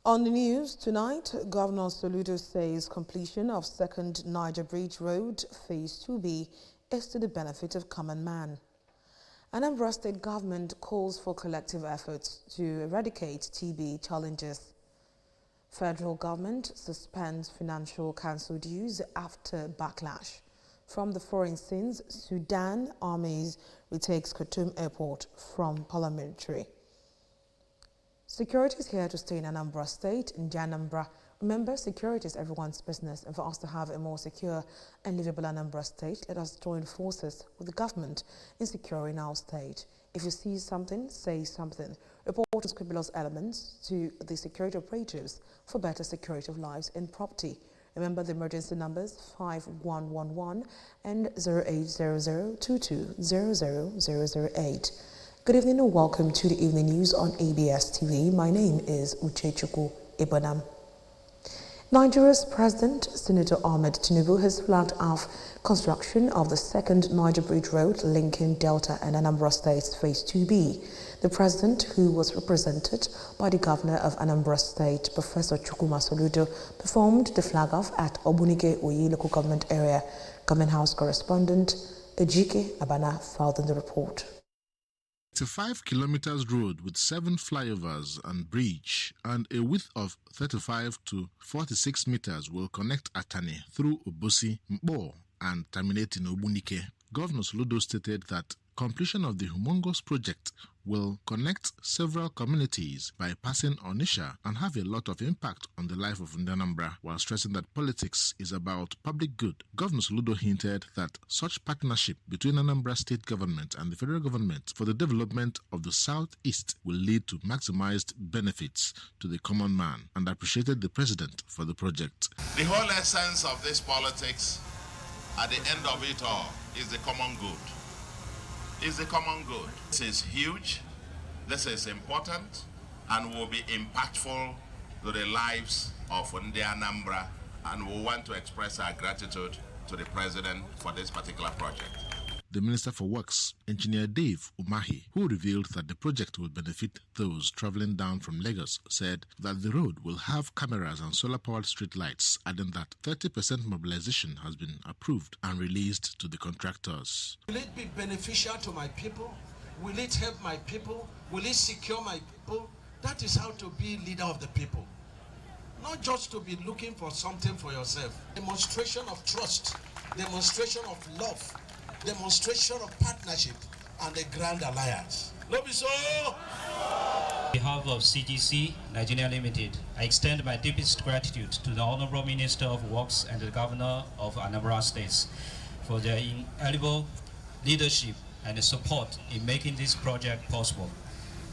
On the news tonight, Governor Soludo says completion of second Niger Bridge Road Phase 2B is to the benefit of common man. Anambra State government calls for collective efforts to eradicate TB challenges. Federal government suspends financial council dues after backlash. From the foreign scenes, Sudan armies retakes Khartoum airport from paramilitary. Security is here to stay in Anambra State. In Anambra, remember, security is everyone's business, and for us to have a more secure and livable Anambra State, let us join forces with the government in securing our state. If you see something, say something. Report scribulous elements to the security operatives for better security of lives and property. Remember the emergency numbers 5111 and 0800 22 Good evening and welcome to the evening news on ABS TV. My name is Uchechukwu Ibonam. Nigeria's President, Senator Ahmed Tinubu, has flagged off construction of the second Niger Bridge Road linking Delta and Anambra States Phase 2B. The President, who was represented by the Governor of Anambra State, Professor Chukwuma Soludo, performed the flag-off at Obunike Oyi local government area. Government House correspondent Ejike Abana filed in the report. It's a 5 kilometers road with 7 flyovers and bridge, and a width of 35 to 46 meters will connect Atani through Obosi, Mbo, and terminate in Obunike. Governor Soludo stated that completion of the humongous project will connect several communities by passing Onisha and have a lot of impact on the life of Anambra, while stressing that politics is about public good. Governor Soludo hinted that such partnership between Anambra State government and the federal government for the development of the southeast will lead to maximized benefits to the common man, and appreciated the president for the project. The whole essence of this politics, at the end of it all, is the common good. Is the common good. This is huge, this is important, and will be impactful to the lives of the Anambra, and we want to express our gratitude to the President for this particular project. The Minister for Works, Engineer Dave Umahi, who revealed that the project will benefit those traveling down from Lagos, said that the road will have cameras and solar-powered street lights, adding that 30% mobilization has been approved and released to the contractors. Will it be beneficial to my people? Will it help my people? Will it secure my people? That is how to be leader of the people. Not just to be looking for something for yourself. Demonstration of trust, demonstration of love, demonstration of partnership and a grand alliance. No be so. On behalf of CGC Nigeria Limited, I extend my deepest gratitude to the Honorable Minister of Works and the Governor of Anambra State for their invaluable leadership and support in making this project possible.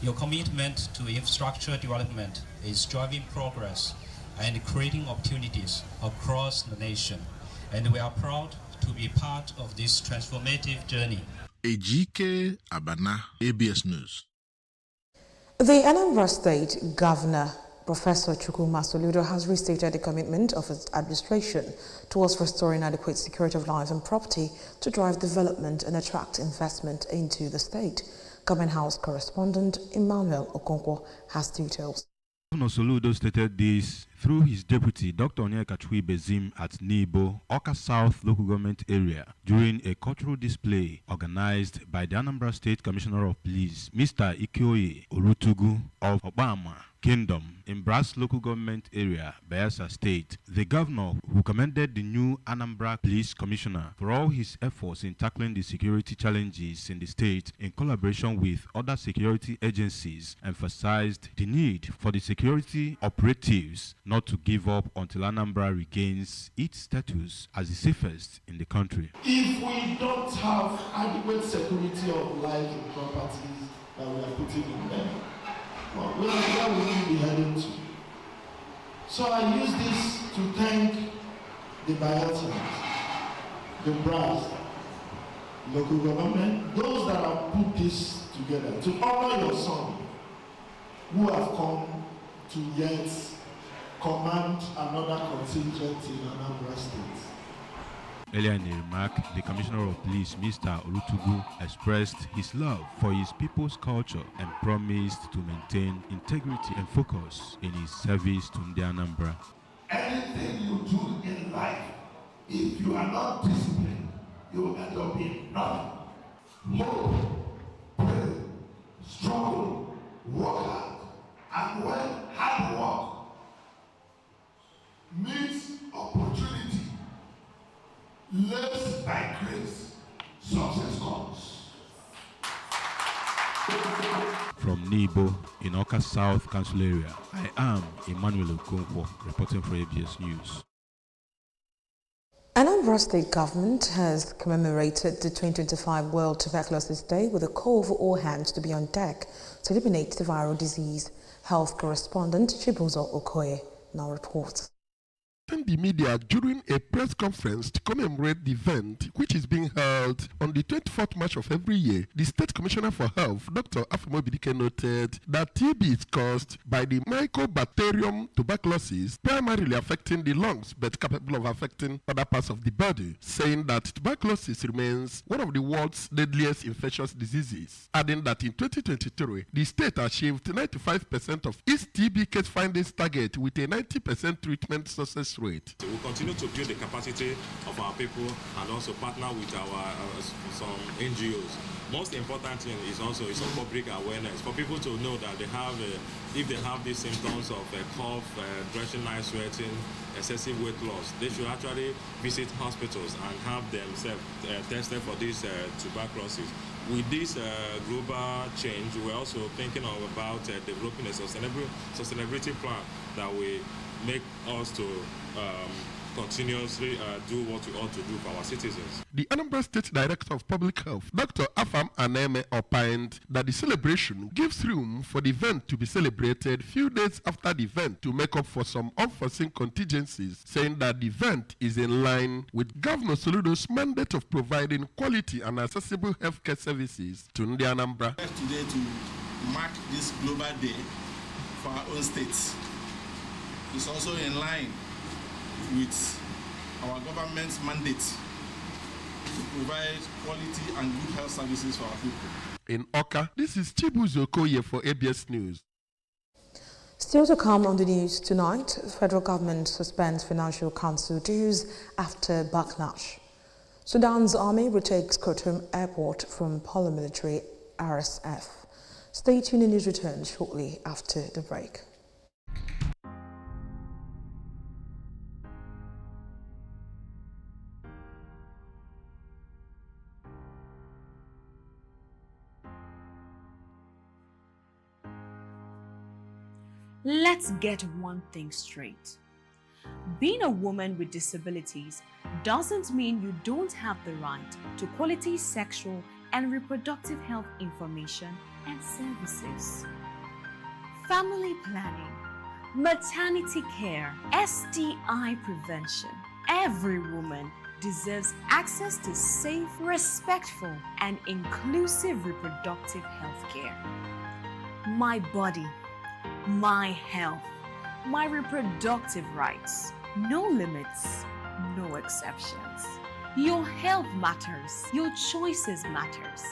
Your commitment to infrastructure development is driving progress and creating opportunities across the nation, and we are proud to be part of this transformative journey. Ejike Abana, ABS News. The Anambra State Governor, Professor Chukwuma Soludo, has restated the commitment of his administration towards restoring adequate security of lives and property to drive development and attract investment into the state. Government House correspondent Emmanuel Okonkwo has details. Governor Soludo stated this through his deputy, Dr. Onyeka Bezim, at Nibo, Oka South local government area, during a cultural display organized by the Anambra State Commissioner of Police, Mr. Ikoye Orutugu of Obama Kingdom in Brass local government area, Bayelsa State. The governor, who commended the new Anambra Police Commissioner for all his efforts in tackling the security challenges in the state in collaboration with other security agencies, emphasized the need for the security operatives not to give up until Anambra regains its status as the safest in the country. If we don't have adequate security of life and properties that we are putting in there, well, where will we be heading to? So I use this to thank the Bayelsians, the Brass, local government, those that have put this together, to honor your son, who have come to yet command another contingent in Anambra State. Earlier in a remark, the Commissioner of Police, Mr. Olutugu, expressed his love for his people's culture and promised to maintain integrity and focus in his service to the Anambra. Anything you do in life, if you are not disciplined, you will end up being nothing. Hope, pray, struggle, work hard, and when hard work meets opportunity, led by grace, success comes. From Nibo in Oka South Council area, I am Emmanuel Okonkwo reporting for ABS News. Anambra State Government has commemorated the 2025 World Tuberculosis Day with a call for all hands to be on deck to eliminate the viral disease. Health correspondent Chibuzo Okoye now reports. The media during a press conference to commemorate the event, which is being held on the 24th March of every year, the State Commissioner for Health, Dr. Afimo Bidike, noted that TB is caused by the Mycobacterium tuberculosis, primarily affecting the lungs but capable of affecting other parts of the body, saying that tuberculosis remains one of the world's deadliest infectious diseases, adding that in 2023, the state achieved 95% of its TB case findings target with a 90% treatment success rate. We continue to build the capacity of our people and also partner with our some NGOs. Most important thing is also some public awareness for people to know that they have, if they have these symptoms of cough, drenching eye sweating, excessive weight loss, they should actually visit hospitals and have themselves tested for this tuberculosis. With this global change, we're also thinking about developing a sustainability plan that will make us to continuously do what we ought to do for our citizens. The Anambra State Director of Public Health, Dr. Afam Aneme, opined that the celebration gives room for the event to be celebrated few days after the event to make up for some unforeseen contingencies, saying that the event is in line with Governor Soludo's mandate of providing quality and accessible healthcare services to the Anambra. Today to mark this global day for our own states is also in line with our government's mandate to provide quality and good health services for our people. In Oka, this is Chibuzo Okoye for ABS News. Still to come on the news tonight, federal government suspends financial council dues after backlash. Sudan's army retakes Khartoum airport from paramilitary RSF. Stay tuned, news returns shortly after the break. Let's get one thing straight. Being a woman with disabilities doesn't mean you don't have the right to quality sexual and reproductive health information and services. Family planning, maternity care, STI prevention. Every woman deserves access to safe, respectful, and inclusive reproductive health care. My body, my health, my reproductive rights. No limits, no exceptions. Your health matters. Your choices matters.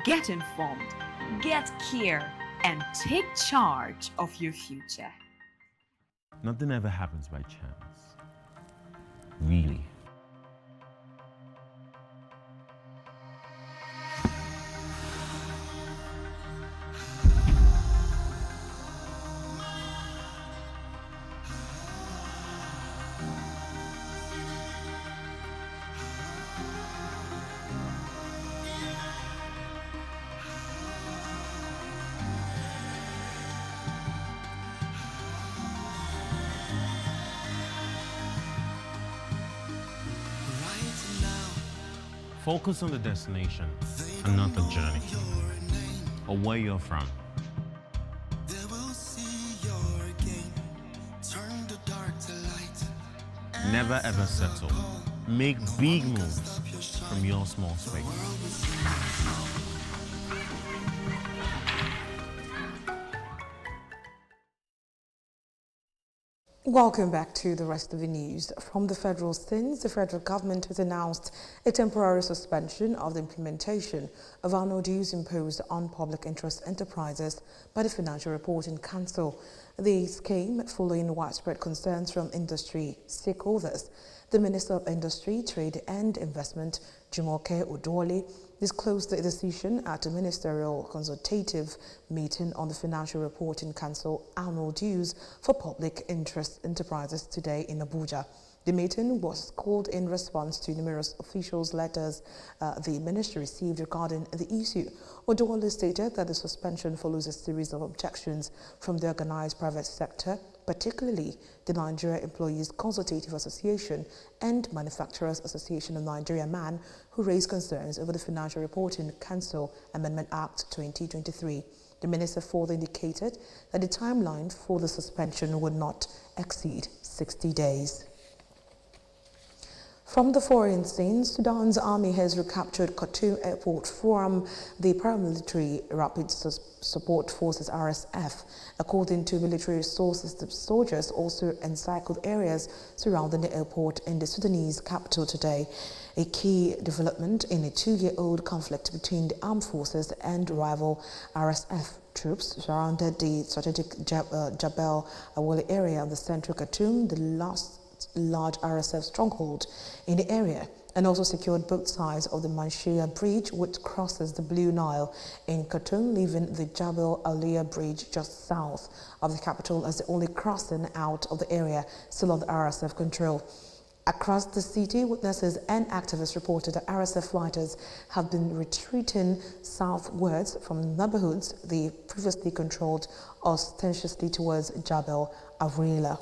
Get informed, get care, and take charge of your future. Nothing ever happens by chance. Really. Focus on the destination and not the journey, or where you're from. Never ever settle. Make big moves from your small space. Welcome back to the rest of the news. From the federal scenes, the federal government has announced a temporary suspension of the implementation of annual dues imposed on public interest enterprises by the Financial Reporting Council. This came following widespread concerns from industry stakeholders. The Minister of Industry, Trade and Investment, Jumoke Odwole, disclosed the decision at a ministerial consultative meeting on the Financial Reporting Council annual dues for public interest enterprises today in Abuja. The meeting was called in response to numerous officials' letters the ministry received regarding the issue. Odwole stated that the suspension follows a series of objections from the organized private sector, particularly the Nigeria Employees Consultative Association and Manufacturers Association of Nigeria MAN, who raised concerns over the Financial Reporting Council Amendment Act 2023. The minister further indicated that the timeline for the suspension would not exceed 60 days. From the foreign scene, Sudan's army has recaptured Khartoum Airport from the paramilitary Rapid Support Forces RSF. According to military sources, the soldiers also encircled areas surrounding the airport in the Sudanese capital today, a key development in a two-year-old conflict between the armed forces and rival RSF. Troops surrounded the strategic Jabal Awali area of the central Khartoum, the last large RSF stronghold in the area, and also secured both sides of the Manshia Bridge, which crosses the Blue Nile in Khartoum, leaving the Jabal Aliyah Bridge just south of the capital as the only crossing out of the area still under RSF control. Across the city, witnesses and activists reported that RSF fighters have been retreating southwards from neighborhoods they previously controlled, ostensibly towards Jabal Awila.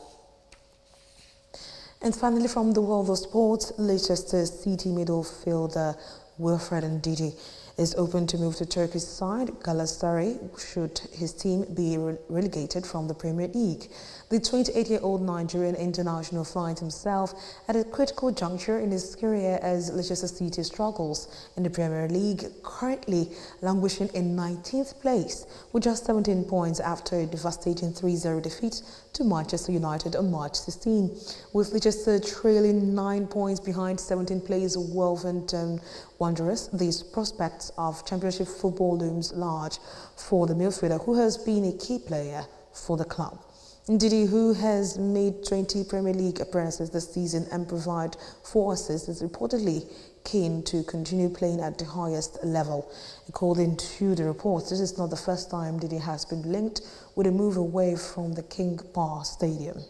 And finally, from the world of sports, Leicester City midfielder Wilfred Ndidi is open to move to Turkey's side Galatasaray should his team be relegated from the Premier League. The 28-year-old Nigerian international finds himself at a critical juncture in his career as Leicester City struggles in the Premier League, currently languishing in 19th place with just 17 points after a devastating 3-0 defeat to Manchester United on March 16. With Leicester trailing 9 points behind 17th place Wolverhampton Wanderers, these prospects of championship football looms large for the midfielder, who has been a key player for the club. Ndidi, who has made 20 Premier League appearances this season and provided 4 assists, is reportedly keen to continue playing at the highest level. According to the reports, this is not the first time Ndidi has been linked with a move away from the King Power Stadium.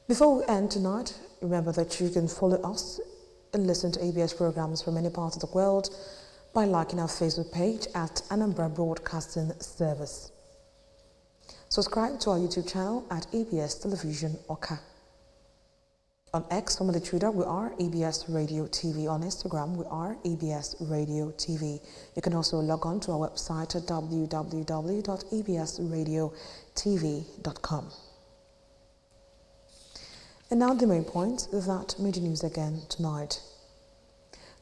Before we end tonight, remember that you can follow us and listen to ABS programs from many parts of the world by liking our Facebook page at Anambra Broadcasting Service. Subscribe to our YouTube channel at ABS Television Oka. On X, formerly Twitter, we are ABS Radio TV. On Instagram, we are ABS Radio TV. You can also log on to our website at www.absradiotv.com. And now the main points that made the news again tonight.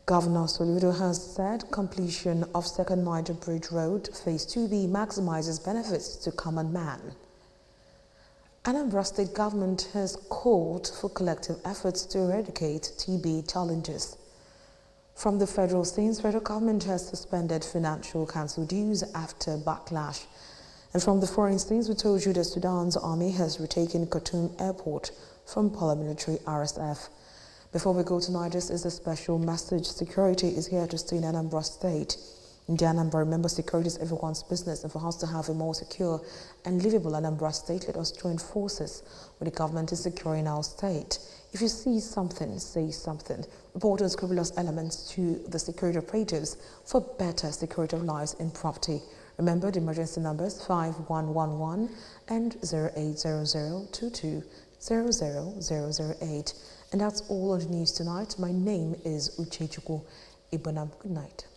Governor Soludo has said completion of Second Niger Bridge Road Phase 2B maximizes benefits to common man. Anambra State Government has called for collective efforts to eradicate TB challenges. From the federal scenes, federal government has suspended financial council dues after backlash. And from the foreign scenes, we told you that Sudan's army has retaken Khartoum Airport from paramilitary RSF. Before we go tonight, this is a special message. Security is here to stay in Anambra State. In the Anambra, remember, security is everyone's business, and for us to have a more secure and livable Anambra State, let us join forces with the government in securing our state. If you see something, say something. Report unscrupulous elements to the security operatives for better security of lives and property. Remember the emergency numbers 5111 and 0800220008. And that's all on the news tonight. My name is Uchechukwu Ibonam. Good night.